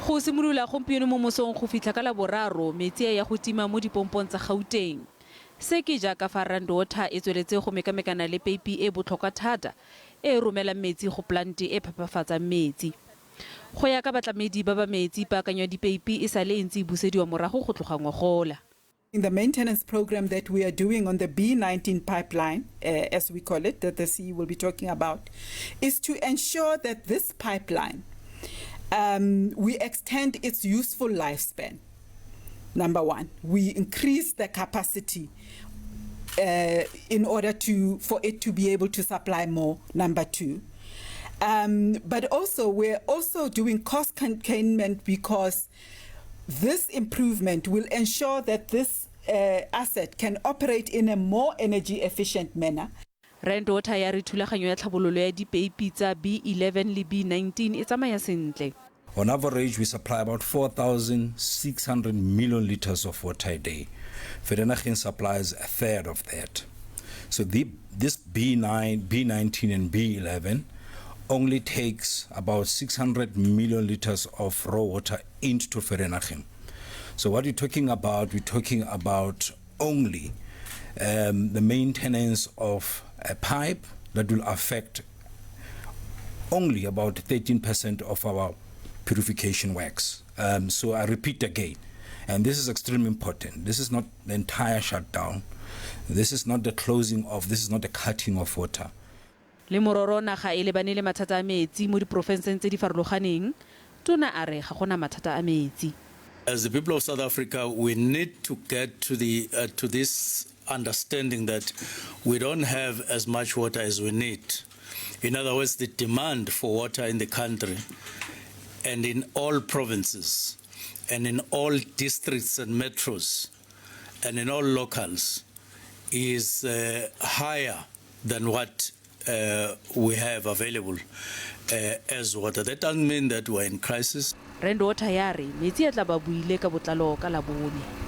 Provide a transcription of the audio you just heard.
Go simolola gompieno mo mosong go fitlha ka Laboraro metsi ya go tima mo dipompong tsa Gauteng. Se ke jaaka fa Water e tsweletse go mekamekana le peipi e botlhokwa thata e romelang metsi go plante e phepafatsang metsi. Go ya ka batlamedi ba ba metsi paakanyo dipeipi e sale ntse busediwa morago go tloga ngogola. In the maintenance program that we are doing on the B19 pipeline, as we call it, that the CE will be talking about, is to ensure that this pipeline, we extend its useful lifespan. Number one, we increase the capacity in order for it to be able to supply more. Number two, but also we're also doing cost containment because this improvement will ensure that this asset can operate in a more energy efficient manner. Water ya re thulaganyo ya tlhabololo ya dipeipi tsa B11 le B19 e tsamaya sentle. On average, we supply about 4,600 million liters of water a day. Vereeniging supplies a third of that. So this B19 and B11 only takes about 600 million liters of raw water into Vereeniging. So what we're talking about only the maintenance of a pipe that will affect only about 13% of our purification works. So I repeat again, and this is extremely important. This is not the entire shutdown. This is not the closing of, this is not the cutting of water. Le mororo naga e lebane le mathata a metsi mo diprofenseng tse di farologaneng, tona a re ga gona mathata a metsi. As the people of South Africa, we need to get to this understanding that we don't have as much water as we need. In other words, the demand for water in the country and in all provinces and in all districts and metros and in all locals is higher than what we have available as water. That doesn't mean that we're in crisis. Water ya re metsi a tla ba buile ka botlalo ka Labone.